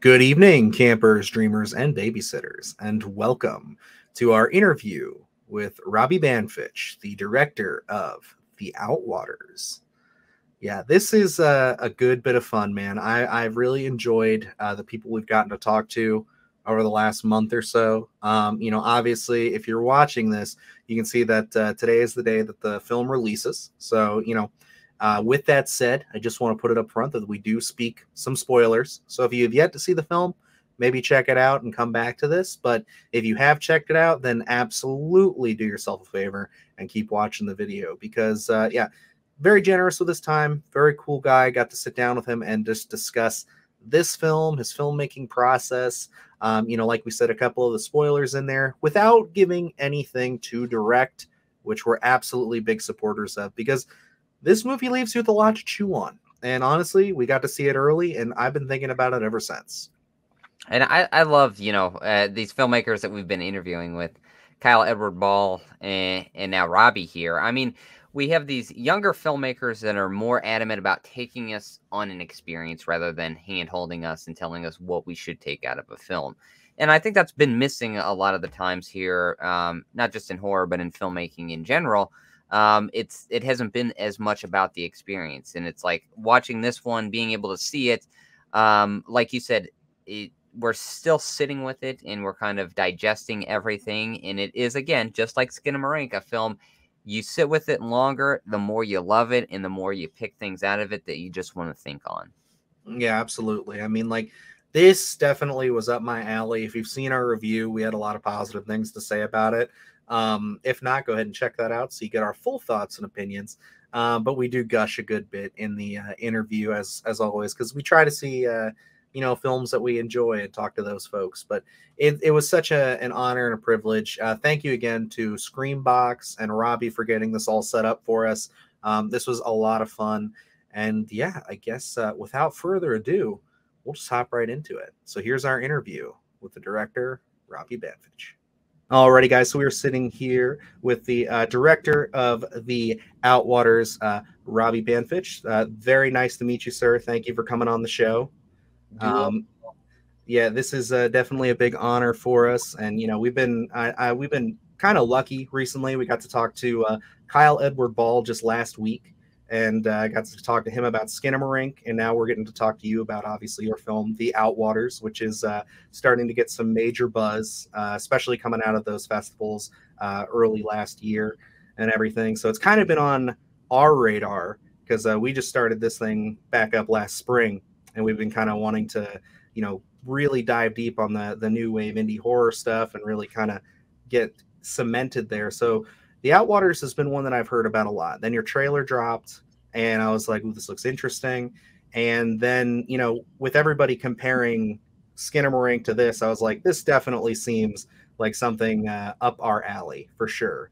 Good evening, campers, dreamers, and babysitters, and welcome to our interview with Robbie Banfitch, the director of The Outwaters. Yeah, this is a good bit of fun, man. I've really enjoyed the people we've gotten to talk to over the last month or so. Obviously, if you're watching this, you can see that today is the day that the film releases. So, with that said, I just want to put it up front that we do speak some spoilers. So if you have yet to see the film, maybe check it out and come back to this. But if you have checked it out, then absolutely do yourself a favor and keep watching the video because, very generous with his time. Very cool guy. Got to sit down with him and just discuss this film, his filmmaking process. Like we said, a couple of the spoilers in there without giving anything too direct, which we're absolutely big supporters of because this movie leaves you with a lot to chew on. And honestly, we got to see it early, and I've been thinking about it ever since. And I love, these filmmakers that we've been interviewing with, Kyle Edward Ball and now Robbie here. I mean, we have these younger filmmakers that are more adamant about taking us on an experience rather than hand-holding us and telling us what we should take out of a film. And I think that's been missing a lot of the times here, not just in horror, but in filmmaking in general. It hasn't been as much about the experience, and it's like watching this one, being able to see it, like you said, we're still sitting with it and we're kind of digesting everything. And it is, again, just like Skinnamarink, a film, you sit with it longer, the more you love it and the more you pick things out of it that you just want to think on. Yeah, absolutely. I mean, like, this definitely was up my alley. If you've seen our review, we had a lot of positive things to say about it. If not, go ahead and check that out so you get our full thoughts and opinions. But we do gush a good bit in the interview, as always, because we try to see films that we enjoy and talk to those folks. But it was such an honor and a privilege. Thank you again to Screambox and Robbie for getting this all set up for us. This was a lot of fun. And yeah, I guess without further ado, we'll just hop right into it. So here's our interview with the director, Robbie Banfitch. Alrighty, guys, so we're sitting here with the director of The Outwaters, Robbie Banfitch. Very nice to meet you, sir. Thank you for coming on the show. This is definitely a big honor for us, and we've been kind of lucky recently. We got to talk to Kyle Edward Ball just last week, and I got to talk to him about Skinnamarink, and now we're getting to talk to you about, obviously, your film, The Outwaters, which is starting to get some major buzz, especially coming out of those festivals early last year and everything. So it's kind of been on our radar because we just started this thing back up last spring, and we've been kind of wanting to, really dive deep on the new wave indie horror stuff and really kind of get cemented there. So The Outwaters has been one that I've heard about a lot. Then your trailer dropped, and I was like, ooh, this looks interesting. And then, with everybody comparing Skinnamarink to this, I was like, this definitely seems like something up our alley for sure.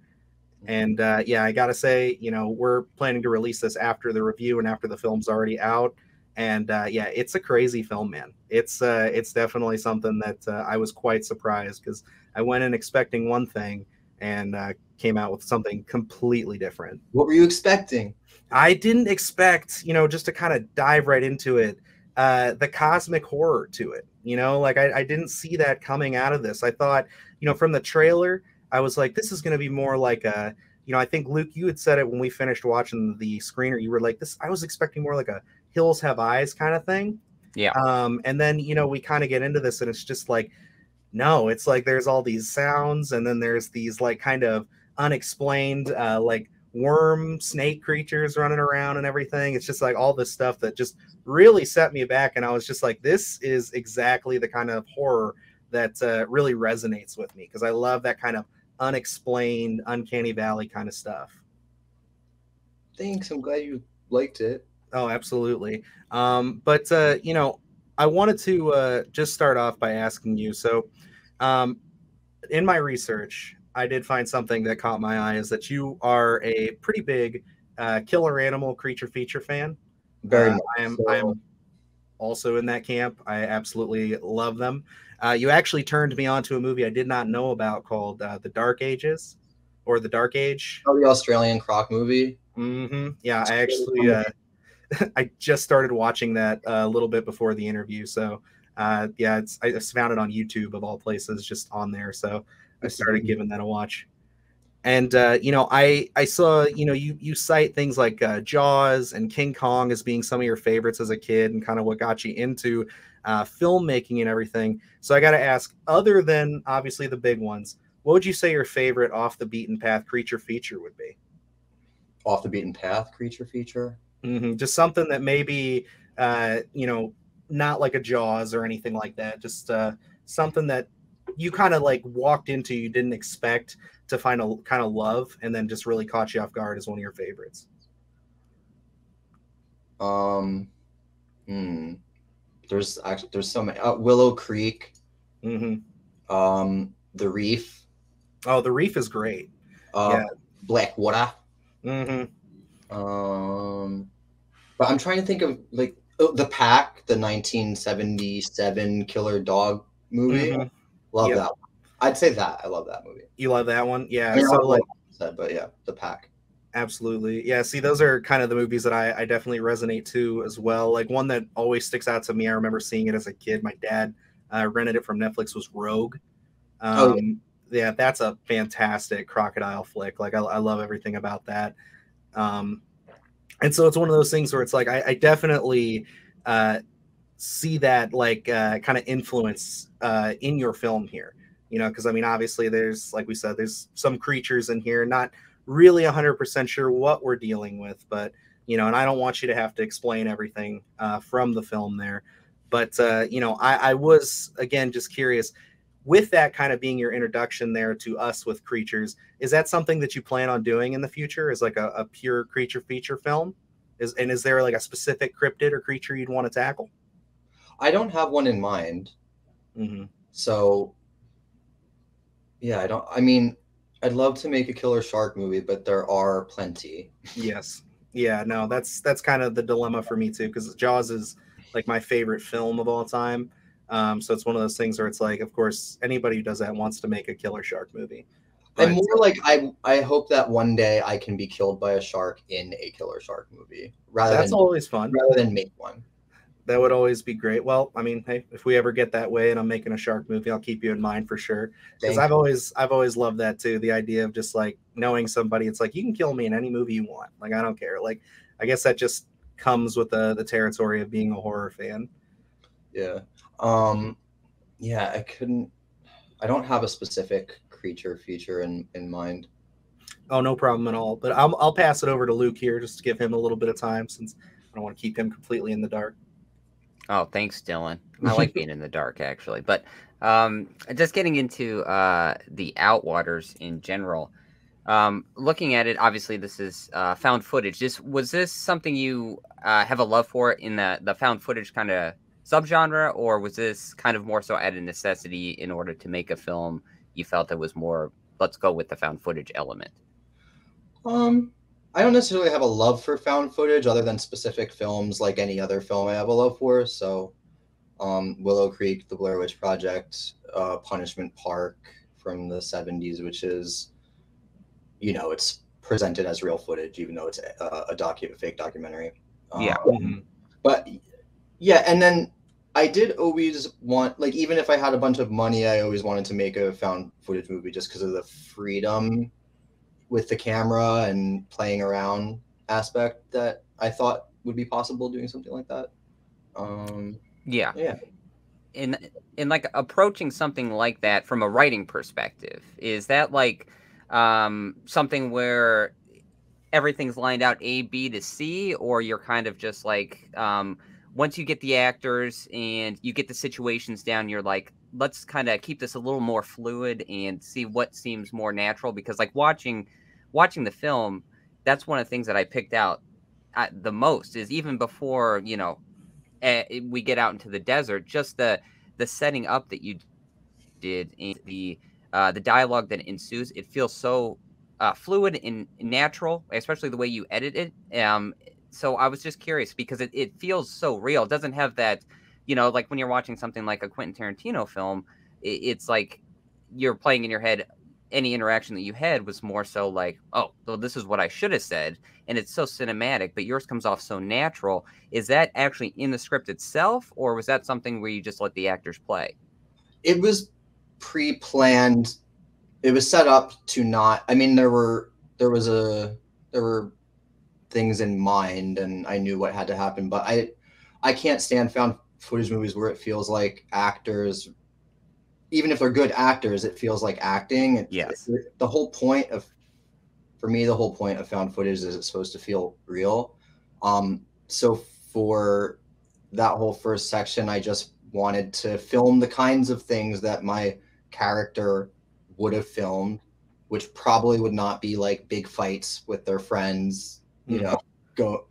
And I got to say, we're planning to release this after the review and after the film's already out. And it's a crazy film, man. It's definitely something that I was quite surprised because I went in expecting one thing and came out with something completely different. What were you expecting? I didn't expect, just to kind of dive right into it, the cosmic horror to it. I didn't see that coming out of this. I thought, from the trailer, I was like, this is going to be more like a, I think, Luke, you had said it when we finished watching the screener. You were like, I was expecting more like a Hills Have Eyes kind of thing. Yeah. And then, we kind of get into this and it's just like, no, it's like there's all these sounds and then there's these like kind of unexplained like worm snake creatures running around and everything. It's just like all this stuff that just really set me back. And I was just like, this is exactly the kind of horror that really resonates with me because I love that kind of unexplained, uncanny valley kind of stuff. Thanks. I'm glad you liked it. Oh, absolutely. But I wanted to just start off by asking you. So in my research, I did find something that caught my eye is that you are a pretty big killer animal creature feature fan. Very much. I am also in that camp. I absolutely love them. You actually turned me on to a movie I did not know about called The Dark Ages or The Dark Age. Oh, the Australian croc movie. Mm-hmm. Yeah, I actually I just started watching that a little bit before the interview. So Yeah, I just found it on YouTube of all places, just on there. So I started giving that a watch. And I saw you cite things like Jaws and King Kong as being some of your favorites as a kid, and kind of what got you into filmmaking and everything. So I got to ask, other than obviously the big ones, what would you say your favorite off the beaten path creature feature would be? Off the beaten path creature feature. Just something that maybe not like a Jaws or anything like that. Just something that you kind of like walked into, you didn't expect to find a kind of love, and then just really caught you off guard as one of your favorites. There's so many. Willow Creek. The Reef. Oh, the Reef is great. Yeah. Blackwater. But I'm trying to think of like The Pack, the 1977 killer dog movie. Love that one. I'd say that. I love that movie. You love that one? Yeah. I mean, so like but yeah, The Pack. Absolutely. Yeah, see, those are kind of the movies that I definitely resonate to as well. Like one that always sticks out to me, I remember seeing it as a kid. My dad rented it from Netflix, was Rogue. Yeah, that's a fantastic crocodile flick. Like I love everything about that. And so it's one of those things where it's like I definitely see that like kind of influence in your film here. Because I mean, obviously there's, like we said, there's some creatures in here, not really 100% sure what we're dealing with, but and I don't want you to have to explain everything from the film there. But I was, again, just curious, with that kind of being your introduction there to us with creatures, is that something that you plan on doing in the future, is like a pure creature feature film? Is there like a specific cryptid or creature you'd want to tackle? I don't have one in mind. So yeah, I'd love to make a killer shark movie, but there are plenty. Yes. Yeah, no, that's kind of the dilemma for me too, because Jaws is like my favorite film of all time. So it's one of those things where it's like, of course, anybody who does that wants to make a killer shark movie. But, and more like I hope that one day I can be killed by a shark in a killer shark movie, that's always fun. Rather than make one. That would always be great. Well, I mean, hey, if we ever get that way and I'm making a shark movie, I'll keep you in mind for sure. Because I've always loved that too. The idea of just like knowing somebody, it's like, you can kill me in any movie you want. Like, I don't care. Like, I guess that just comes with the territory of being a horror fan. Yeah. Yeah, I don't have a specific creature feature in mind. Oh, no problem at all. But I'll pass it over to Luke here just to give him a little bit of time, since I don't want to keep him completely in the dark. Oh, thanks, Dylan. I like being in the dark, actually. But just getting into the Outwaters in general, looking at it, obviously this is found footage. Was this something you have a love for in the found footage kind of subgenre, or was this kind of more so out of necessity in order to make a film you felt it was more, let's go with the found footage element? I don't necessarily have a love for found footage other than specific films like any other film I have a love for. So Willow Creek, The Blair Witch Project, Punishment Park from the 70s, which is, it's presented as real footage, even though it's a fake documentary. But yeah, and then I did always want, like, even if I had a bunch of money, I always wanted to make a found footage movie just because of the freedom with the camera and playing around aspect that I thought would be possible doing something like that. Yeah. In like approaching something like that from a writing perspective, is that like something where everything's lined out A, B to C, or you're kind of just like once you get the actors and you get the situations down, you're like, let's kind of keep this a little more fluid and see what seems more natural? Because like watching the film, that's one of the things that I picked out the most, is even before we get out into the desert, just the setting up that you did and the dialogue that ensues. It feels so fluid and natural, especially the way you edit it. So I was just curious because it feels so real. It doesn't have that, like when you're watching something like a Quentin Tarantino film, it's like you're playing in your head, any interaction that you had was more so like, oh, well, this is what I should have said, and it's so cinematic, but yours comes off so natural. Is that actually in the script itself, or was that something where you just let the actors play? It was pre-planned. It was set up to not. I mean, there were things in mind, and I knew what had to happen. But I can't stand found footage movies where it feels like actors, even if they're good actors, it feels like acting. Yes. The whole point of, for me, the whole point of found footage is it's supposed to feel real. So for that whole first section, I just wanted to film the kinds of things that my character would have filmed, which probably would not be like big fights with their friends, you know, go.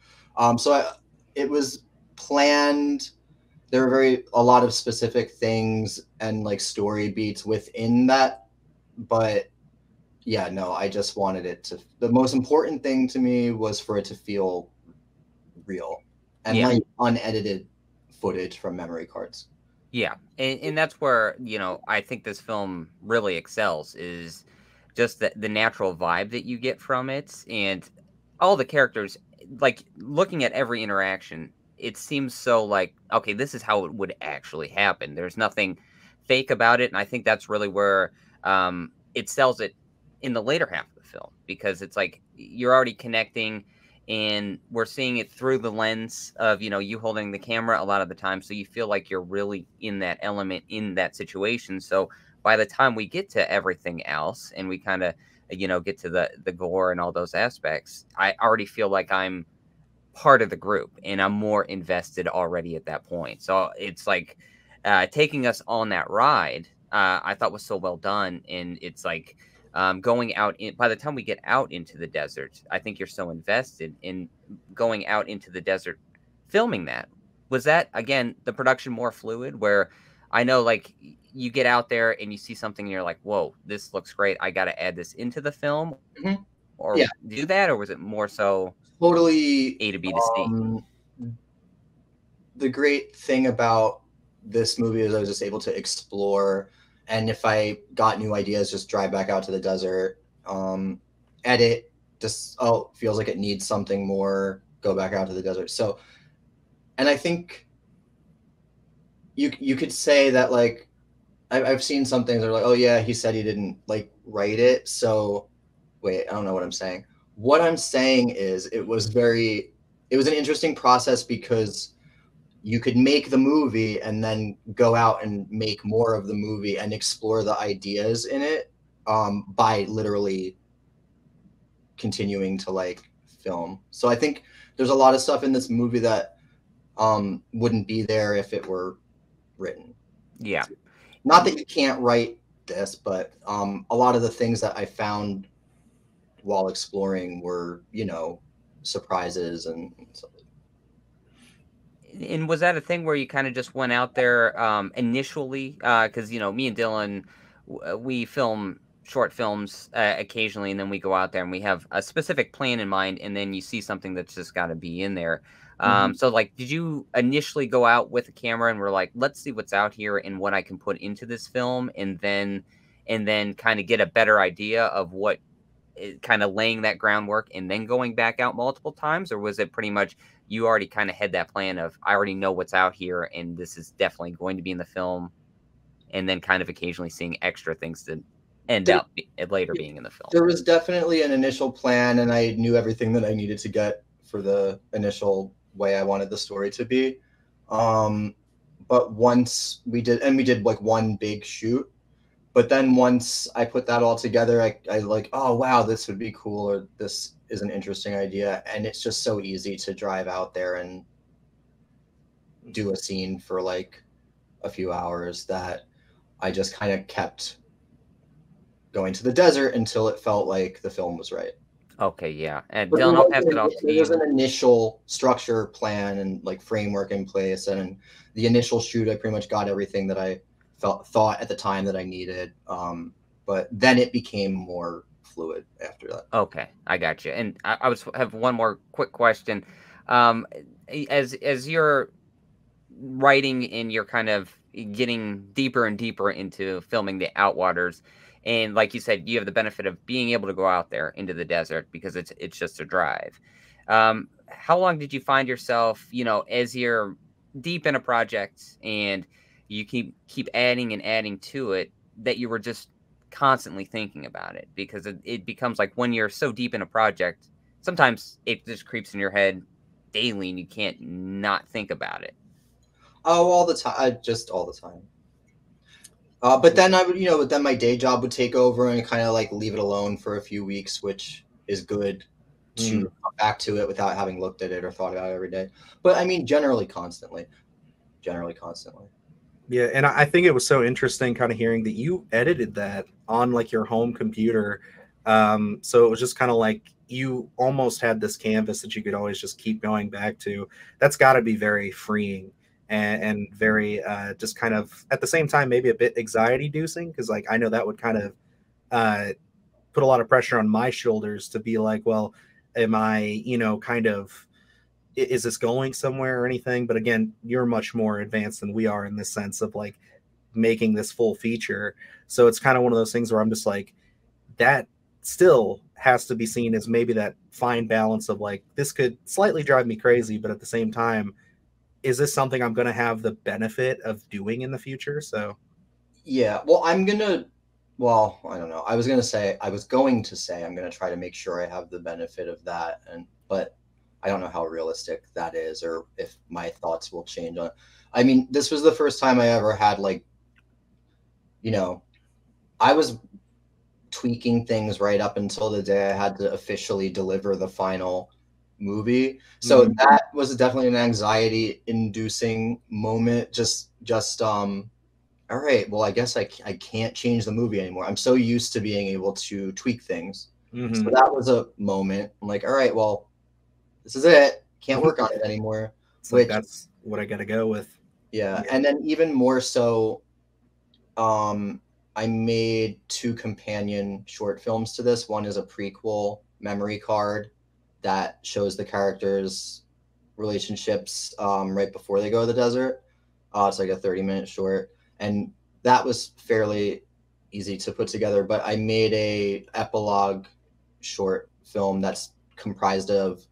It was planned. There were a lot of specific things and like story beats within that, but yeah, no, I just wanted it to. The most important thing to me was for it to feel real and like unedited footage from memory cards. Yeah, and that's where, I think this film really excels, is just the natural vibe that you get from it, and all the characters, like, looking at every interaction, it seems so like, okay, this is how it would actually happen. There's nothing fake about it, and I think that's really where it sells it in the later half of the film, because it's like you're already connecting, and we're seeing it through the lens of, you holding the camera a lot of the time, so you feel like you're really in that element, in that situation. So by the time we get to everything else, and we kind of, get to the gore and all those aspects, I already feel like I'm part of the group, and I'm more invested already at that point. So it's like, taking us on that ride, I thought was so well done. And it's like, going out by the time we get out into the desert, I think you're so invested in going out into the desert, filming that. Was that, again, the production more fluid, where I know, like, you get out there and you see something and you're like, whoa, this looks great, I got to add this into the film, Mm-hmm. or Yeah, do that, or was it more so totally. A to B to C? The great thing about this movie is I was just able to explore, and if I got new ideas, just drive back out to the desert, edit, just, oh, feels like it needs something more, go back out to the desert. So, and I think you could say that, like, I've seen some things that are like, oh yeah, he said he didn't like write it, so wait, I don't know what I'm saying. What I'm saying is it was an interesting process, because you could make the movie and then go out and make more of the movie and explore the ideas in it, by literally continuing to like film. So I think there's a lot of stuff in this movie that wouldn't be there if it were written. Yeah. Not that you can't write this, but a lot of the things that I found while exploring were, surprises and stuff. And was that a thing where you kind of just went out there, initially? Because, me and Dylan, we film short films, occasionally, and then we go out there and we have a specific plan in mind, and then you see something that's just got to be in there. So, like, did you initially go out with a camera and we're like, let's see what's out here and what I can put into this film, and then kind of get a better idea of what, kind of laying that groundwork and then going back out multiple times? Or was it pretty much you already kind of had that plan of, I already know what's out here and this is definitely going to be in the film, and then kind of occasionally seeing extra things that end up later being in the film? There was definitely an initial plan, and I knew everything that I needed to get for the initial way I wanted the story to be. But once we did like one big shoot, but then once I put that all together, I like, oh wow, this would be cool, or this is an interesting idea. And it's just so easy to drive out there and do a scene for like a few hours that I just kind of kept going to the desert until it felt like the film was right. Okay, yeah. And But Dylan, I'll pass it off to there was you. an initial structure plan and like framework in place, and the initial shoot, I pretty much got everything that I thought at the time that I needed. But then it became more fluid after that. Okay, I got you. And I have one more quick question. As you're writing and you're kind of getting deeper and deeper into filming the Outwaters, And like you said, you have the benefit of being able to go out there into the desert because it's just a drive. How long did you find yourself, as you're deep in a project and you keep adding and adding to it, that you were just constantly thinking about it? Because it becomes like when you're so deep in a project, sometimes it just creeps in your head daily and you can't not think about it. Oh, all the time, just all the time. But then I would, but then my day job would take over and kind of like leave it alone for a few weeks, which is good to come back to it without having looked at it or thought about it every day. But I mean, generally constantly. Yeah, and I think it was so interesting kind of hearing that you edited that on like your home computer. So it was just kind of like you almost had this canvas that you could always just keep going back to. That's got to be very freeing and very just kind of at the same time maybe a bit anxiety inducing, because like I know that would kind of put a lot of pressure on my shoulders to be like, well, am I, kind of, is this going somewhere or anything? But again, you're much more advanced than we are in this sense of like making this full feature. So it's kind of one of those things where I'm just like, that still has to be seen as maybe that fine balance of like, this could slightly drive me crazy, but at the same time, is this something I'm going to have the benefit of doing in the future? So, yeah, well, I don't know. I was going to say, I'm going to try to make sure I have the benefit of that. But I don't know how realistic that is or if my thoughts will change on it. I mean, this was the first time I ever had like, I was tweaking things right up until the day I had to officially deliver the final movie. So that was definitely an anxiety inducing moment. Just all right, well, I guess I can't change the movie anymore. I'm so used to being able to tweak things. So that was a moment. I'm like, all right, well, this is it. Can't work on it anymore. Like that's what I got to go with. Yeah. And then even more so, I made 2 companion short films to this. One is a prequel memory card that shows the characters' relationships right before they go to the desert. It's like a 30-minute short. And that was fairly easy to put together. But I made a epilogue short film that's comprised of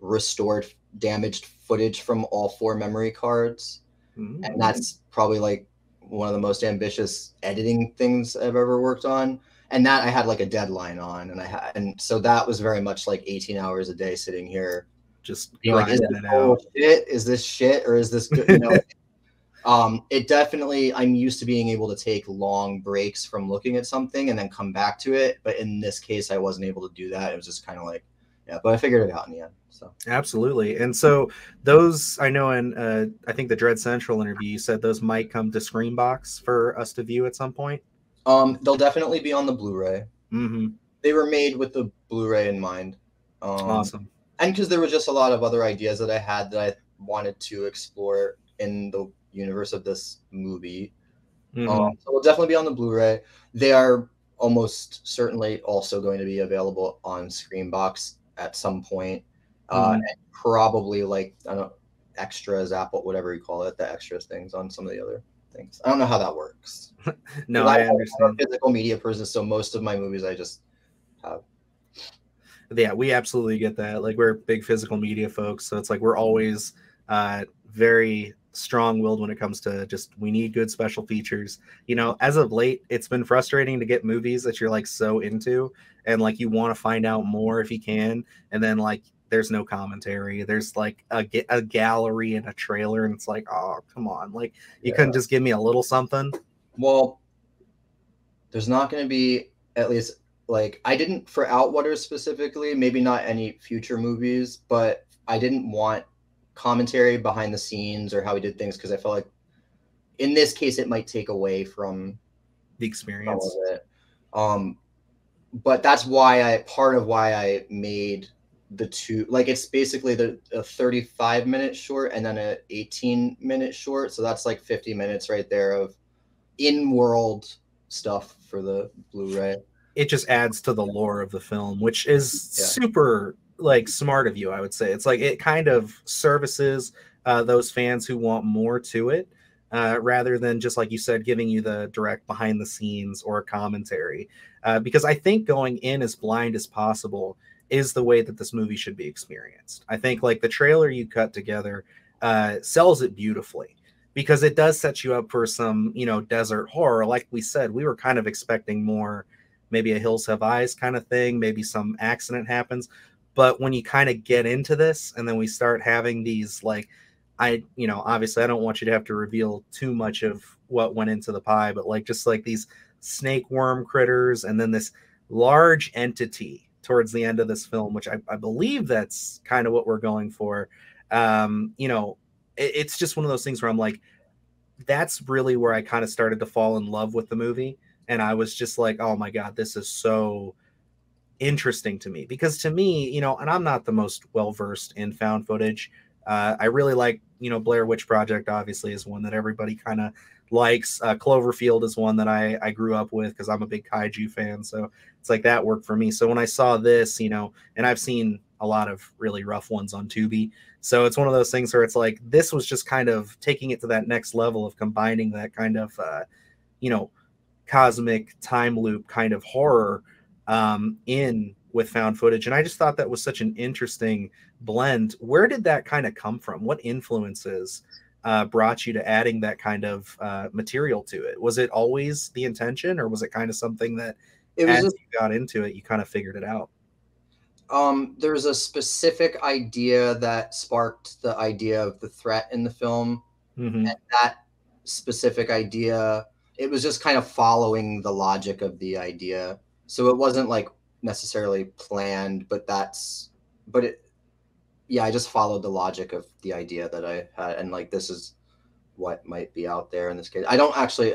restored damaged footage from all 4 memory cards. And that's probably like one of the most ambitious editing things I've ever worked on. And that I had like a deadline on, and so that was very much like 18 hours a day sitting here just like, is this shit or is this good? It definitely, I'm used to being able to take long breaks from looking at something and then come back to it. But in this case, I wasn't able to do that. It was just kind of like, yeah, but I figured it out in the end. So absolutely. And so those, I know in I think the Dread Central interview, you said those might come to Screambox for us to view at some point. They'll definitely be on the Blu-ray. They were made with the Blu-ray in mind. Awesome. And because there were just a lot of other ideas that I had that I wanted to explore in the universe of this movie. So we'll definitely be on the Blu-ray. They are almost certainly also going to be available on Screambox at some point. And probably like, I don't know, extras, Apple, whatever you call it, the extras things on some of the other things. I don't know how that works. No, I understand. I'm a physical media person, so most of my movies I just have. Yeah, we absolutely get that. Like, we're big physical media folks, so it's like we're always very strong-willed when it comes to just, we need good special features. As of late, it's been frustrating to get movies that you're like so into and like you want to find out more if you can, and then like there's no commentary. There's like a gallery and a trailer, and it's like, oh, come on, like you couldn't just give me a little something. Well, there's not going to be, at least like, I didn't, for Outwaters specifically, maybe not any future movies, but I didn't want commentary behind the scenes or how we did things, because I felt like in this case it might take away from the experience of it. But that's why part of why I made the 2, like, it's basically a 35-minute short and then a 18-minute short, so that's like 50 minutes right there of in-world stuff for the Blu-ray. It just adds to the lore of the film, which is super like smart of you, I would say. It's like it kind of services those fans who want more to it. rather than just, like you said, giving you the direct behind the scenes or commentary. Because I think going in as blind as possible is the way that this movie should be experienced. I think like the trailer you cut together sells it beautifully, because it does set you up for some, you know, desert horror. Like we said, we were kind of expecting more, maybe a Hills Have Eyes kind of thing, maybe some accident happens. But when you kind of get into this and then we start having these, like, you know, obviously I don't want you to have to reveal too much of what went into the pie, but like just like these snake worm critters and then this large entity towards the end of this film, which I believe that's kind of what we're going for. You know, it's just one of those things where I'm like, that's really where I kind of started to fall in love with the movie. And I was just like, oh my God, this is so interesting to me. Because to me, you know, and I'm not the most well-versed in found footage. I really like, you know, Blair Witch Project obviously is one that everybody kind of likes. Cloverfield is one that I grew up with because I'm a big kaiju fan. So it's like that worked for me. So when I saw this, you know, and I've seen a lot of really rough ones on Tubi. So it's one of those things where it's like, this was just kind of taking it to that next level of combining that kind of, you know, cosmic time loop kind of horror in with found footage. And I just thought that was such an interesting blend. Where did that kind of come from? What influences brought you to adding that kind of material to it? Was it always the intention, or was it kind of something that as you got into it, you kind of figured it out? There's a specific idea that sparked the idea of the threat in the film. Mm-hmm. And that specific idea, it was just kind of following the logic of the idea. So it wasn't like necessarily planned, but I just followed the logic of the idea that I had. And like, this is what might be out there in this case. I don't actually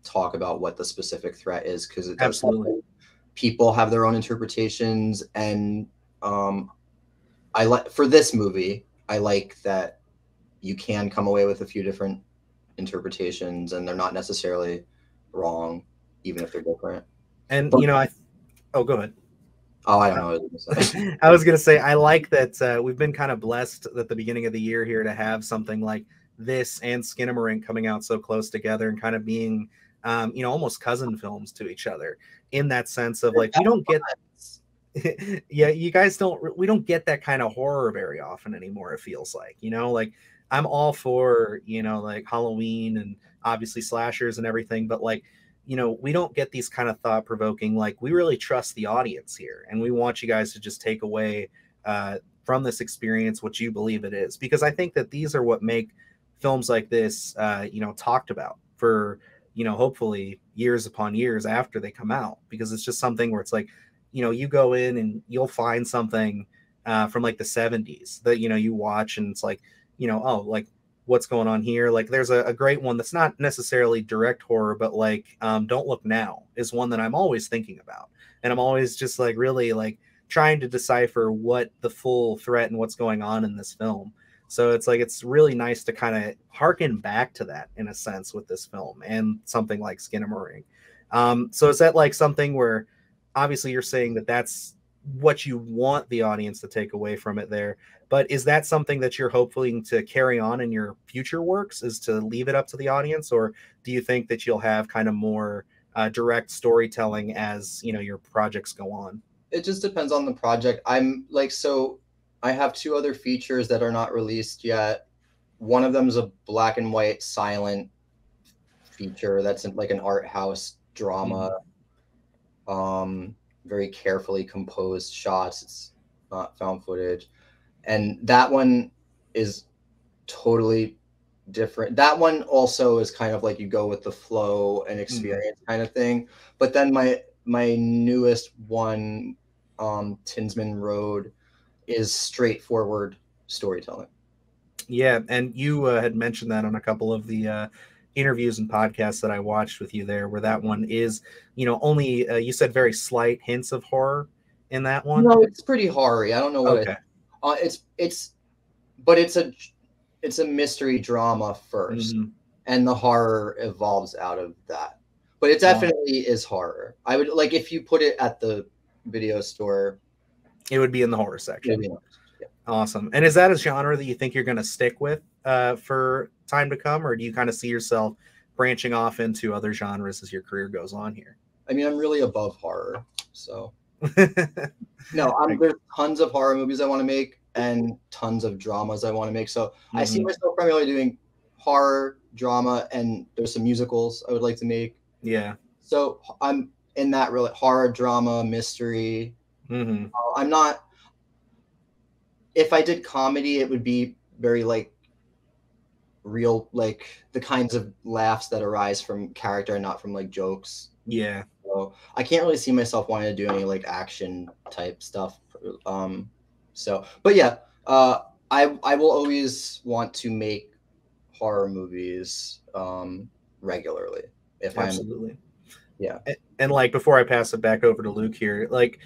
talk about what the specific threat is, because it does Absolutely. People have their own interpretations. And I like, for this movie, I like that you can come away with a few different interpretations and they're not necessarily wrong, even if they're different. And you know, go ahead. Oh, I don't know what I was gonna say. I was going to say, I like that we've been kind of blessed at the beginning of the year here to have something like this and Skinnamarink coming out so close together and kind of being, you know, almost cousin films to each other, in that sense of like, you don't get, yeah, you guys we don't get that kind of horror very often anymore. It feels like, you know, like I'm all for, you know, like Halloween and obviously slashers and everything, but like, you know, we don't get these kind of thought-provoking, like, we really trust the audience here and we want you guys to just take away from this experience what you believe it is, because I think that these are what make films like this you know, talked about for, you know, hopefully years upon years after they come out, because it's just something where it's like, you know, you go in and you'll find something from like the 70s that, you know, you watch and it's like, you know, oh, like, what's going on here? Like there's a great one that's not necessarily direct horror, but like Don't Look Now is one that I'm always thinking about, and I'm always just like really like trying to decipher what the full threat and what's going on in this film. So it's like, it's really nice to kind of harken back to that in a sense with this film and something like Skinnamarink. So is that like something where obviously you're saying that that's what you want the audience to take away from it there, but is that something that you're hoping to carry on in your future works, is to leave it up to the audience? Or do you think that you'll have kind of more direct storytelling as, you know, your projects go on? It just depends on the project. I'm like, so I have two other features that are not released yet. One of them is a black and white silent feature that's like an art house drama. Very carefully composed shots. It's not found footage. And that one is totally different. That one also is kind of like you go with the flow and experience kind of thing. But then my newest one, Tinsman Road, is straightforward storytelling. Yeah, and you had mentioned that on a couple of the interviews and podcasts that I watched with you there, where that one is, you know, only you said very slight hints of horror in that one. No, it's pretty horror-y. I don't know what okay. But it's a mystery drama first, and the horror evolves out of that. But it definitely is horror. I would like, if you put it at the video store, it would be in the horror section. Yeah. Awesome. And is that a genre that you think you're going to stick with for time to come, or do you kind of see yourself branching off into other genres as your career goes on here? I mean, I'm really above horror, so no, there's tons of horror movies I want to make and tons of dramas I want to make. So I see myself primarily doing horror, drama, and there's some musicals I would like to make. Yeah. So I'm in that really horror, drama, mystery. I'm not. If I did comedy, it would be very like real, like the kinds of laughs that arise from character and not from like jokes. Yeah. So I can't really see myself wanting to do any like action type stuff. But yeah, I will always want to make horror movies regularly if Absolutely. Yeah. And like before I pass it back over to Luke here, like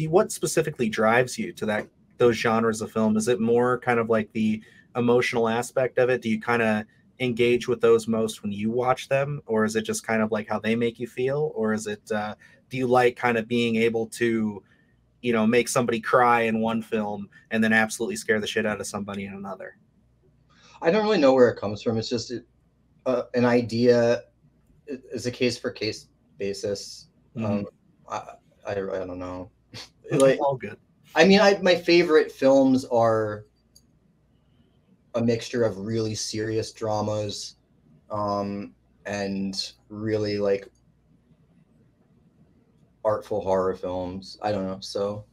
what specifically drives you to those genres of film? Is it more kind of like the emotional aspect of it? Do you kind of engage with those most when you watch them, or is it just kind of like how they make you feel, or is it do you like kind of being able to, you know, make somebody cry in one film and then absolutely scare the shit out of somebody in another? I don't really know where it comes from. It's just an idea. It's a case for case basis. I don't know. Like, all good. I mean, my favorite films are a mixture of really serious dramas, and really like artful horror films. I don't know. So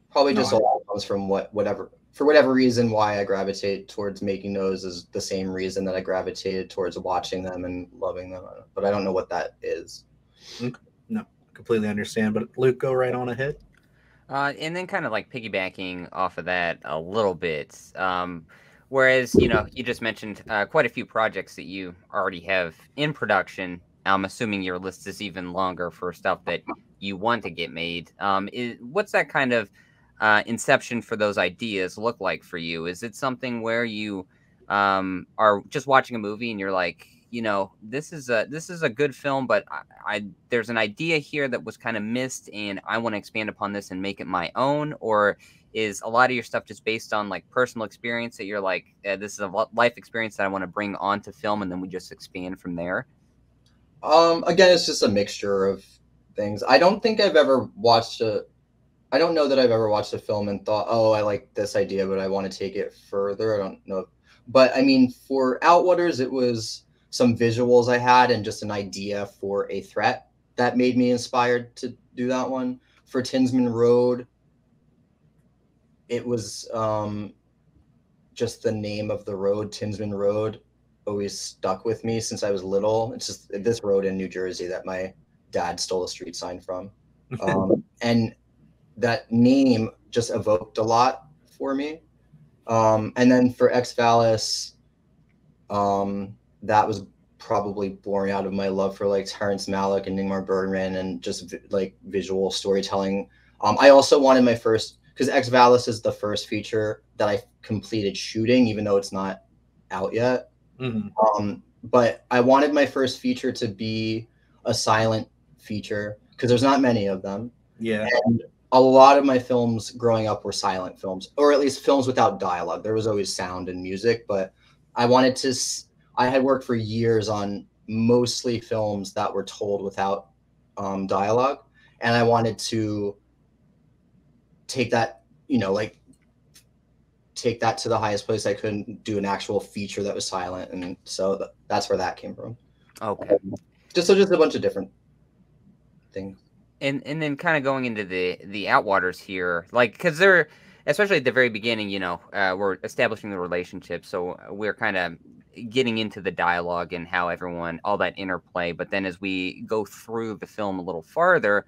probably just all comes from for whatever reason why I gravitate towards making those is the same reason that I gravitated towards watching them and loving them. But I don't know what that is. No, completely understand. But Luke, go right on ahead. And then kind of like piggybacking off of that a little bit. Whereas, you know, you just mentioned quite a few projects that you already have in production. I'm assuming your list is even longer for stuff that you want to get made. What's that kind of inception for those ideas look like for you? Is it something where you are just watching a movie and you're like, you know, this is a good film, but there's an idea here that was kind of missed, and I want to expand upon this and make it my own? Or is a lot of your stuff just based on like personal experience that you're like, this is a life experience that I want to bring onto film, and then we just expand from there? Again, it's just a mixture of things. I don't know that I've ever watched a film and thought, oh, I like this idea, but I want to take it further. I don't know. But I mean, for Outwaters, it was some visuals I had and just an idea for a threat that made me inspired to do that one. For Tinsman Road, it was just the name of the road, Tinsman Road, always stuck with me since I was little. It's just this road in New Jersey that my dad stole a street sign from. And that name just evoked a lot for me. And then for Ex Valis, that was probably born out of my love for like Terrence Malick and Ingmar Bergman and just like visual storytelling. I also wanted my first, because Ex Valis is the first feature that I completed shooting, even though it's not out yet. But I wanted my first feature to be a silent feature because there's not many of them. Yeah. And a lot of my films growing up were silent films, or at least films without dialogue. There was always sound and music, but I had worked for years on mostly films that were told without dialogue. And I wanted to take that, take that to the highest place I could and do an actual feature that was silent. And so that's where that came from. Okay. Just a bunch of different things. And then kind of going into the Outwaters here, like, because they're, especially at the very beginning, we're establishing the relationship. So we're kind of getting into the dialogue and how all that interplay. But then as we go through the film a little farther,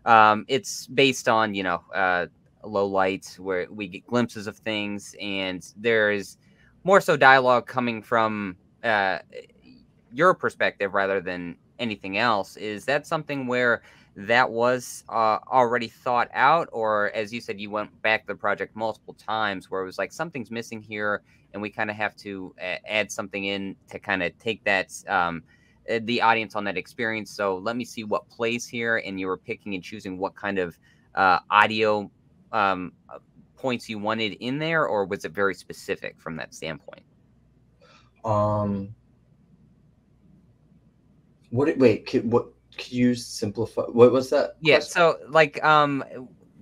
it's based on, low lights where we get glimpses of things. And there is more so dialogue coming from your perspective rather than anything else. Is that something where that was already thought out, or as you said, you went back to the project multiple times where it was like something's missing here and we kind of have to add something in to kind of take that the audience on that experience? So let me see what plays here, and you were picking and choosing what kind of audio points you wanted in there, or was it very specific from that standpoint? Could you simplify? What was that? Yeah, question? so like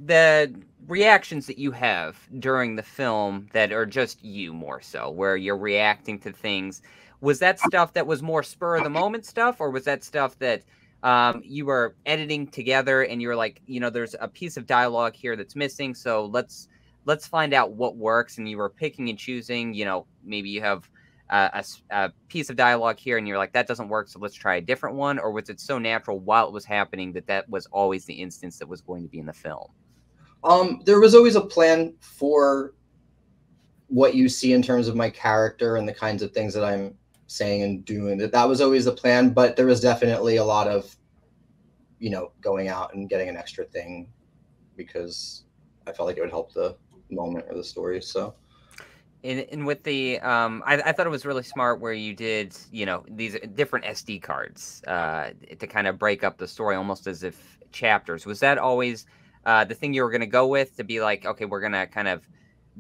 the reactions that you have during the film that are just you more so, where you're reacting to things, was that stuff that was more spur of the moment stuff, or was that stuff that you were editing together and you were like, there's a piece of dialogue here that's missing, so let's find out what works, and you were picking and choosing, maybe you have a piece of dialogue here and you're like, that doesn't work, so let's try a different one? Or was it so natural while it was happening that was always the instance that was going to be in the film? There was always a plan for what you see in terms of my character and the kinds of things that I'm saying and doing. That was always the plan, but there was definitely a lot of, going out and getting an extra thing because I felt like it would help the moment or the story. So. And with the, I thought it was really smart where you did, these different SD cards to kind of break up the story almost as if chapters. Was that always the thing you were going to go with, to be like, okay, we're going to kind of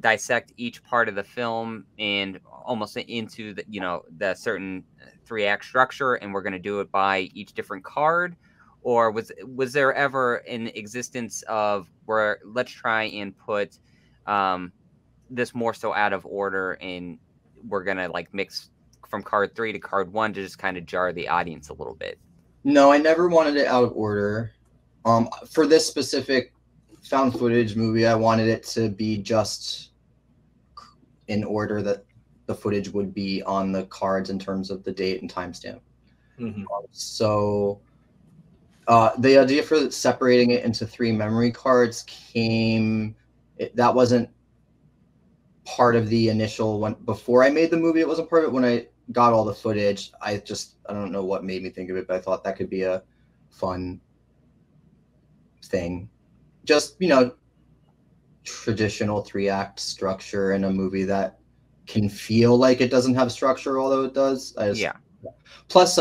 dissect each part of the film and almost into the certain 3-act structure, and we're going to do it by each different card? Or was there ever an existence of where let's try and put this more so out of order, and we're gonna like mix from card 3 to card 1 to just kind of jar the audience a little bit? No, I never wanted it out of order. For this specific found footage movie, I wanted it to be just in order that the footage would be on the cards in terms of the date and timestamp. So the idea for separating it into 3 memory cards that wasn't part of the initial one. Before I made the movie, it wasn't part of it. When I got all the footage, I don't know what made me think of it, but I thought that could be a fun thing. Just, traditional 3-act structure in a movie that can feel like it doesn't have structure, although it does. Plus,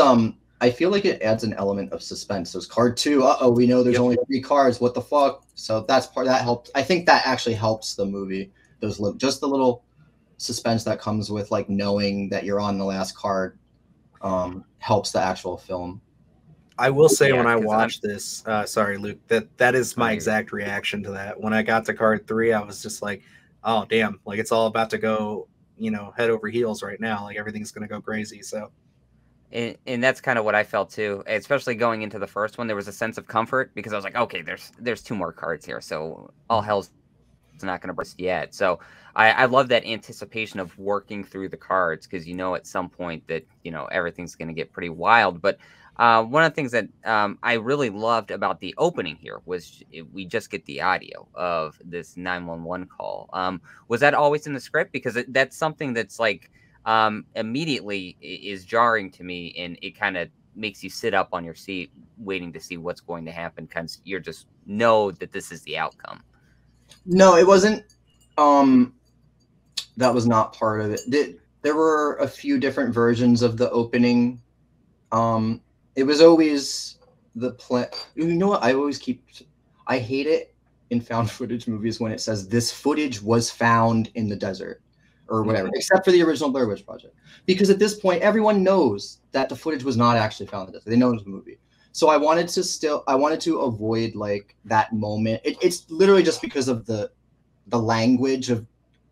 I feel like it adds an element of suspense. There's card 2. We know there's only 3 cards. What the fuck? So that's part that helped. I think that actually helps the movie. Just the little suspense that comes with like knowing that you're on the last card helps the actual film. I will say, when I watched this, sorry, Luke, that is my exact reaction to that. When I got to card 3, I was just like, oh damn, like it's all about to go, head over heels right now. Like everything's gonna go crazy. So. And that's kind of what I felt too, especially going into the first one. There was a sense of comfort because I was like, okay, there's 2 more cards here, so all hell's not going to burst yet. So I love that anticipation of working through the cards, because at some point that everything's going to get pretty wild. But one of the things that I really loved about the opening here was we just get the audio of this 911 call. Was that always in the script? Because that's something that's like immediately is jarring to me, and it kind of makes you sit up on your seat waiting to see what's going to happen, because you're just know that this is the outcome. No, it wasn't. That was not part of it. There were a few different versions of the opening. It was always the plan. You know what? I hate it in found footage movies when it says this footage was found in the desert or whatever, except for the original Blair Witch Project. Because at this point, everyone knows that the footage was not actually found in the desert. They know it was a movie. So I wanted to avoid like that moment. It's literally just because of the language of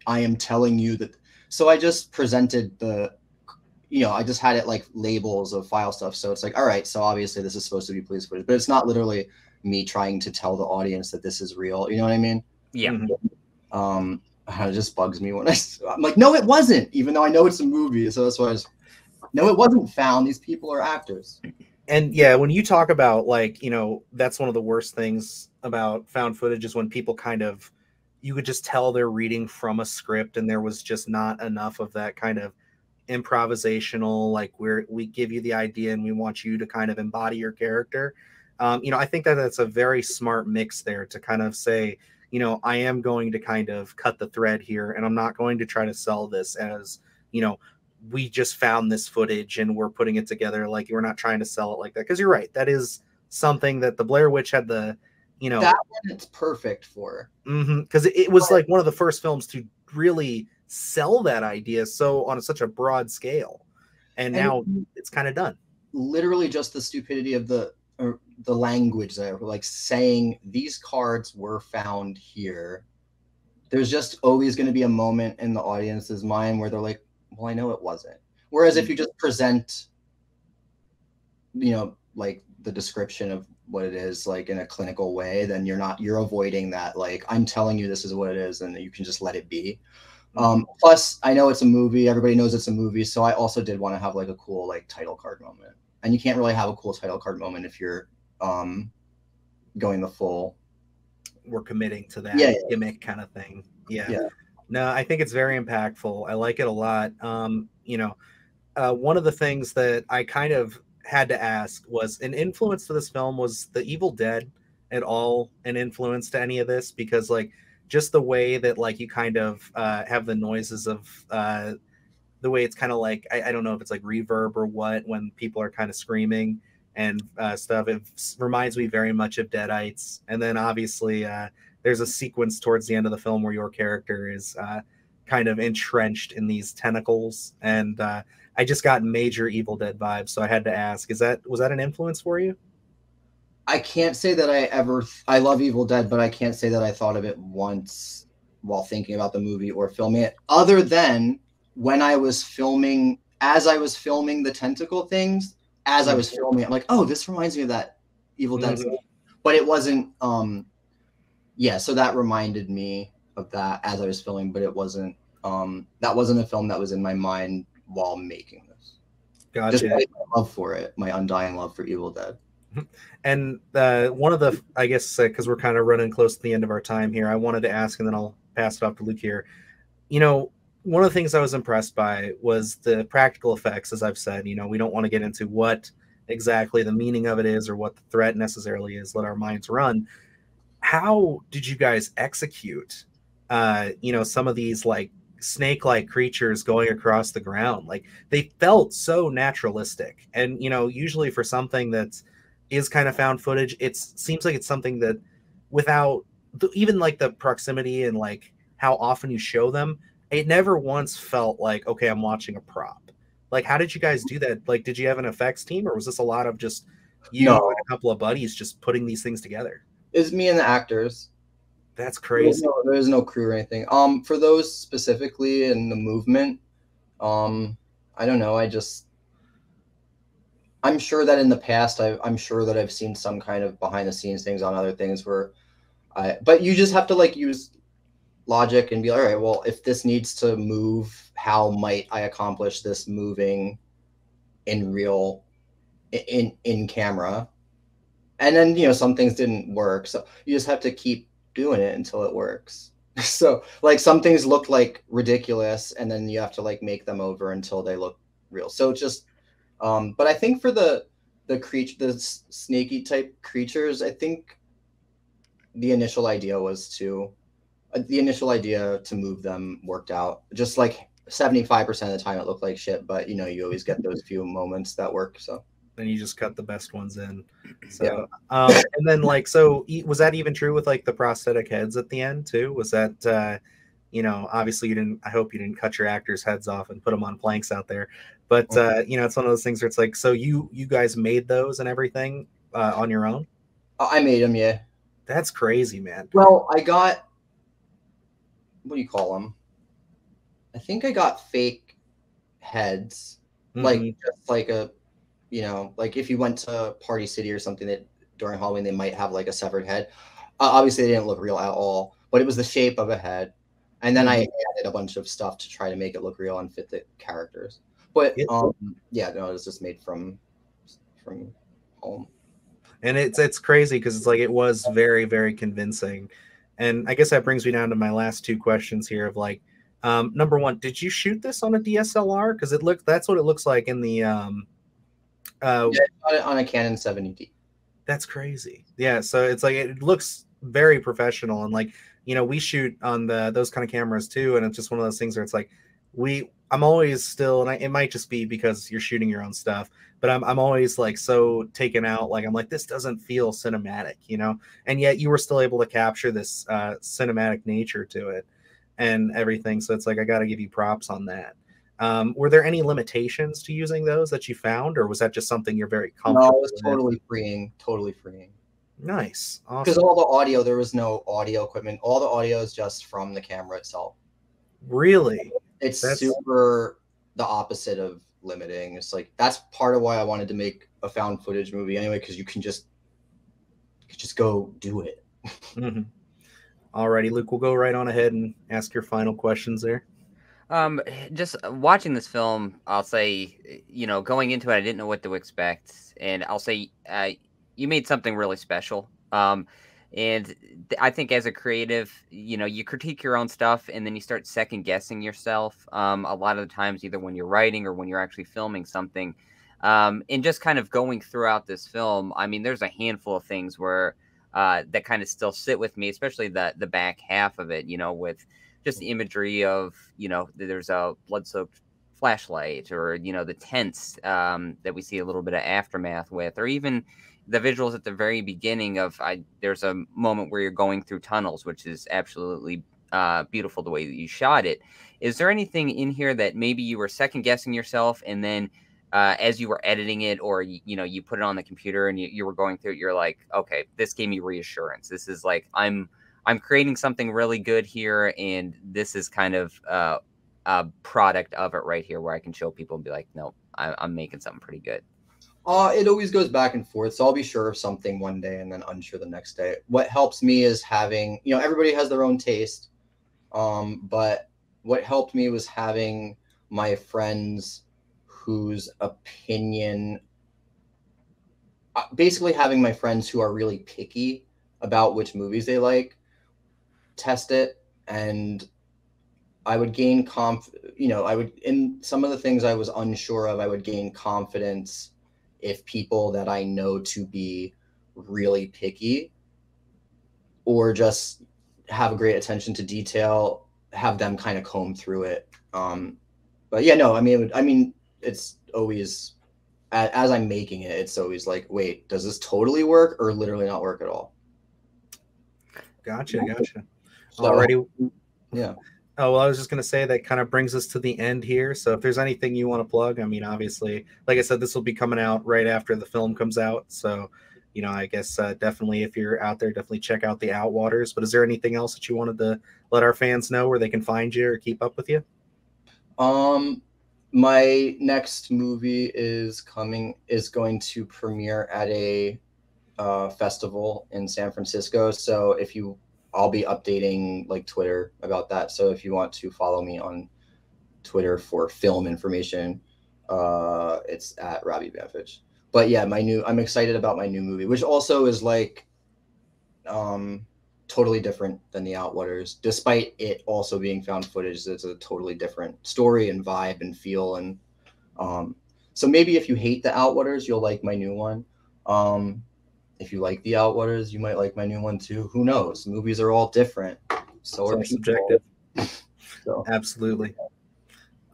I am telling you that. So I just presented I just had it like labels of file stuff. So it's like, all right, so obviously this is supposed to be police footage, but it's not literally me trying to tell the audience that this is real. You know what I mean? Yeah. It just bugs me when I'm like, no, it wasn't, even though I know it's a movie. So that's why no, it wasn't found. These people are actors. And yeah, when you talk about like, that's one of the worst things about found footage is when people you could just tell they're reading from a script, and there was just not enough of that kind of improvisational, like we give you the idea and we want you to kind of embody your character. I think that's a very smart mix there to kind of say, I am going to kind of cut the thread here, and I'm not going to try to sell this as, we just found this footage and we're putting it together. Like, we're not trying to sell it like that. Because you're right. That is something that the Blair Witch had the you know, that one it's perfect for. Because it was like one of the first films to really sell that idea so on such a broad scale, and now it's kind of done. Literally just the stupidity of the language there, like saying these cards were found here. There's just always going to be a moment in the audience's mind where they're like, well, I know it wasn't. Whereas if you just present, you know, like the description of what it is, like in a clinical way, then you're avoiding that, like, I'm telling you this is what it is, and you can just let it be. Plus, I know it's a movie. Everybody knows it's a movie. So I also did want to have like a cool like title card moment. And you can't really have a cool title card moment if you're going the full. We're committing to that gimmick kind of thing. Yeah. No, I think it's very impactful. I like it a lot. You know, one of the things that I kind of had to ask was an influence to this film. Was The Evil Dead at all an influence to any of this? Because like just the way that like you kind of have the noises of the way it's kind of like, I don't know if it's like reverb or what, when people are kind of screaming and stuff. It reminds me very much of Deadites. And then obviously there's a sequence towards the end of the film where your character is kind of entrenched in these tentacles. And I just got major Evil Dead vibes. So I had to ask, was that an influence for you? I can't say that I love Evil Dead, but I can't say that I thought of it once while thinking about the movie or filming it, other than when I was filming, as I was filming the tentacle things, as I was filming, I'm like, oh, this reminds me of that Evil Dead scene. But it wasn't, so that reminded me of that as I was filming, but it wasn't, that wasn't a film that was in my mind while making this. Gotcha. Just my love for it, my undying love for Evil Dead. And one of the, I guess, because we're kind of running close to the end of our time here, I wanted to ask, and then I'll pass it off to Luke here. You know, one of the things I was impressed by was the practical effects, as I've said. You know, we don't want to get into what exactly the meaning of it is or what the threat necessarily is. Let our minds run. How did you guys execute, you know, some of these like snake-like creatures going across the ground? Like they felt so naturalistic. And, you know, usually for something that is kind of found footage, it seems like it's something that without even like the proximity and like how often you show them, it never once felt like, okay, I'm watching a prop. Like, how did you guys do that? Like, did you have an effects team, or was this a lot of just you and a couple of buddies just putting these things together? It's me and the actors. That's crazy. There's no crew or anything. For those specifically in the movement, I don't know. I'm sure that in the past, I'm sure that I've seen some kind of behind the scenes things on other things but you just have to like use logic and be like, all right, well, if this needs to move, how might I accomplish this moving in camera? And then, you know, some things didn't work. So you just have to keep doing it until it works. So like some things look like ridiculous and then you have to like make them over until they look real. So it's just, but I think for the snaky type creatures, I think the initial idea to move them worked out. Just like 75% of the time it looked like shit, but you know, you always get those few moments that work. So then you just cut the best ones in. So and then like, so was that even true with like the prosthetic heads at the end too? Was that you know, obviously I hope you didn't cut your actors' heads off and put them on planks out there, but you know, it's one of those things where it's like, so you guys made those and everything on your own? I made them, yeah. That's crazy, man. Well, I got, what do you call them? I think I got fake heads, like just like a, you know, like if you went to Party City or something that during Halloween, they might have like a severed head. Obviously, they didn't look real at all, but it was the shape of a head. And then I added a bunch of stuff to try to make it look real and fit the characters. But yeah, no, it was just made from home. And it's crazy because it's like it was very, very convincing. And I guess that brings me down to my last two questions here of like, number one, did you shoot this on a DSLR? Because that's what it looks like in the yeah, on a Canon 70D. That's crazy. Yeah, so it's like it looks very professional, and like, you know, we shoot on those kind of cameras too, and it's just one of those things where it's like I'm always still, and it might just be because you're shooting your own stuff, but I'm always like so taken out. Like I'm like, this doesn't feel cinematic, you know, and yet you were still able to capture this cinematic nature to it and everything. So it's like I got to give you props on that. Were there any limitations to using those that you found, or was that just something you're very No, comfortable it was with? totally freeing, totally freeing. Nice, Because awesome. all the audio, there was no audio equipment. All the audio is just from the camera itself. Really, It's that's super the opposite of limiting. It's like that's part of why I wanted to make a found footage movie anyway, because you can just go do it. mhm. Alrighty, Luke. We'll go right on ahead and ask your final questions there. Just watching this film, I'll say, going into it, I didn't know what to expect, and I'll say, you made something really special. And I think as a creative, you critique your own stuff, and then you start second guessing yourself. A lot of the times, either when you're writing or when you're actually filming something, and just kind of going throughout this film. I mean, there's a handful of things where that kind of still sit with me, especially the back half of it. With just the imagery of, there's a blood-soaked flashlight, or, the tents that we see a little bit of aftermath with, or even the visuals at the very beginning of, there's a moment where you're going through tunnels, which is absolutely beautiful the way that you shot it. Is there anything in here that maybe you were second guessing yourself, and then as you were editing it, or you put it on the computer and you were going through it, you're like, okay, this gave me reassurance. This is like, I'm creating something really good here, and this is kind of a product of it right here, where I can show people and be like, no, I'm making something pretty good. It always goes back and forth. So I'll be sure of something one day and then unsure the next day. What helps me is having, everybody has their own taste. But what helped me was having my friends whose opinion, basically having my friends who are really picky about which movies they like, test it, and I would gain in some of the things I was unsure of, I would gain confidence if people that I know to be really picky or just have a great attention to detail, have them kind of comb through it. But yeah, no, I mean, it's always, as I'm making it, it's always like, wait, does this totally work or literally not work at all? Gotcha. So, Alrighty. yeah. Oh, well, I was just going to say that kind of brings us to the end here. So if there's anything you want to plug, I mean, obviously, like I said, this will be coming out right after the film comes out. So, I guess definitely if you're out there, definitely check out the Outwaters. But is there anything else that you wanted to let our fans know where they can find you or keep up with you? My next movie is going to premiere at a festival in San Francisco. So I'll be updating like Twitter about that. So if you want to follow me on Twitter for film information, it's at Robbie Banfitch. But yeah, I'm excited about my new movie, which also is like totally different than the Outwaters. Despite it also being found footage, it's a totally different story and vibe and feel. And so maybe if you hate the Outwaters, you'll like my new one. If you like the Outwaters, you might like my new one too. Who knows? Movies are all different. So are people. Subjective. So. Absolutely.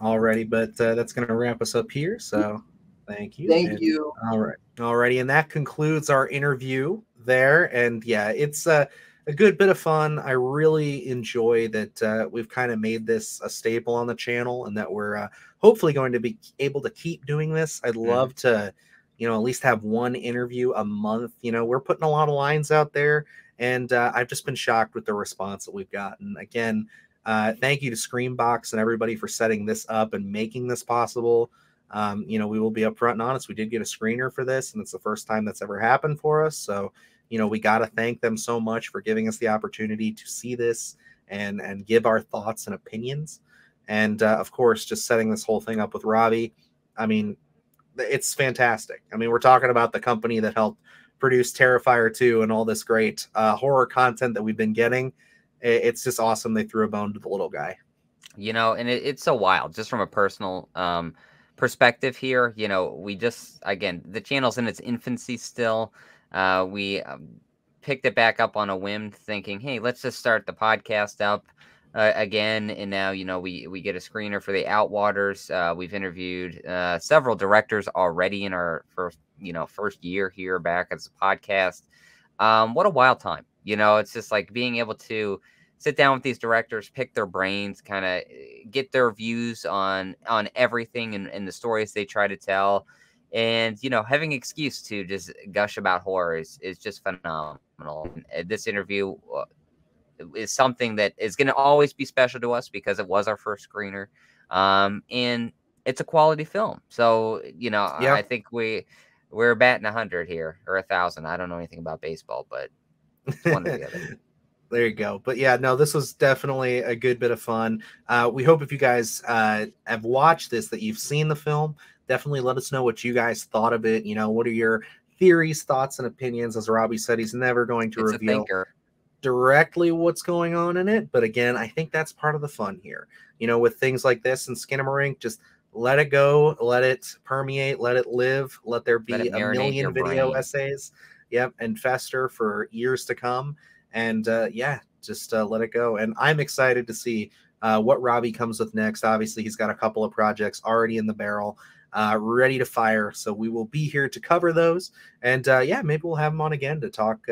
Alrighty, but that's going to wrap us up here. So thank you. Thank you. All right. Alrighty, and that concludes our interview there. And yeah, it's a good bit of fun. I really enjoy that we've kind of made this a staple on the channel, and that we're hopefully going to be able to keep doing this. I'd love to at least have one interview a month. We're putting a lot of lines out there, and I've just been shocked with the response that we've gotten. Again, thank you to Screambox and everybody for setting this up and making this possible. We will be upfront and honest. We did get a screener for this, and it's the first time that's ever happened for us. So, we got to thank them so much for giving us the opportunity to see this and give our thoughts and opinions. And of course, just setting this whole thing up with Robbie. I mean, it's fantastic. I mean, we're talking about the company that helped produce Terrifier 2 and all this great horror content that we've been getting. It's just awesome. They threw a bone to the little guy. And it's so wild, just from a personal perspective here. We just, again, the channel's in its infancy still. We picked it back up on a whim, thinking, hey, let's just start the podcast up. again, and now we get a screener for the Outwaters. We've interviewed several directors already in our first year here back as a podcast. What a wild time. It's just like being able to sit down with these directors, pick their brains, kind of get their views on everything and the stories they try to tell. And, having an excuse to just gush about horror is just phenomenal. And this interview is something that is going to always be special to us because it was our first screener. And it's a quality film. So, I think we're batting 100 here, or 1,000. I don't know anything about baseball, but it's one or the other. There you go. But yeah, no, this was definitely a good bit of fun. We hope if you guys have watched this, that you've seen the film. Definitely let us know what you guys thought of it. What are your theories, thoughts, and opinions? As Robbie said, he's never going to reveal directly what's going on in it. But again, I think that's part of the fun here. With things like this and Skinnamarink, just let it go, let it permeate, let it live, let there be a million video essays. Yep, and fester for years to come. And just let it go. And I'm excited to see what Robbie comes with next. Obviously, he's got a couple of projects already in the barrel, ready to fire. So we will be here to cover those. And maybe we'll have him on again to talk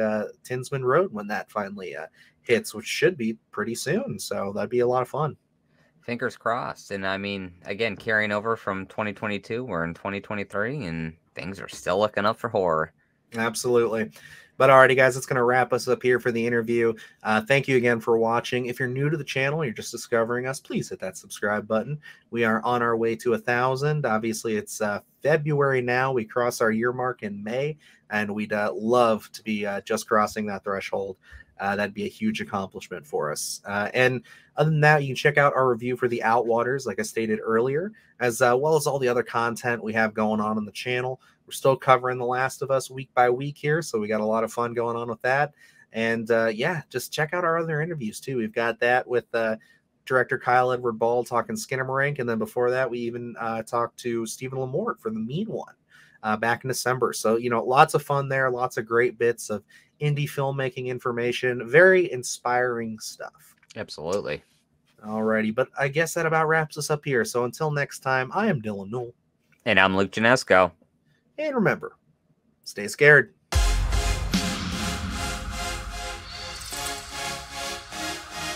Tinsman Road when that finally hits, which should be pretty soon. So that'd be a lot of fun. Fingers crossed. And I mean, again, carrying over from 2022, we're in 2023 and things are still looking up for horror. Absolutely. But alrighty, guys, that's going to wrap us up here for the interview. Thank you again for watching. If you're new to the channel, you're just discovering us, please hit that subscribe button. We are on our way to 1,000. Obviously, it's February now. We cross our year mark in May, and we'd love to be just crossing that threshold. That'd be a huge accomplishment for us. And other than that, you can check out our review for the Outwaters, like I stated earlier, as well as all the other content we have going on the channel. We're still covering The Last of Us week by week here, so we got a lot of fun going on with that. And just check out our other interviews too. We've got that with director Kyle Edward Ball talking Skinnamarink, and then before that, we even talked to Stephen Lamort for The Mean One back in December. So lots of fun there, lots of great bits of indie filmmaking information, very inspiring stuff. Absolutely. Alrighty, but I guess that about wraps us up here. So until next time, I am Dylan Newell. And I'm Luke Janesco. And remember, stay scared.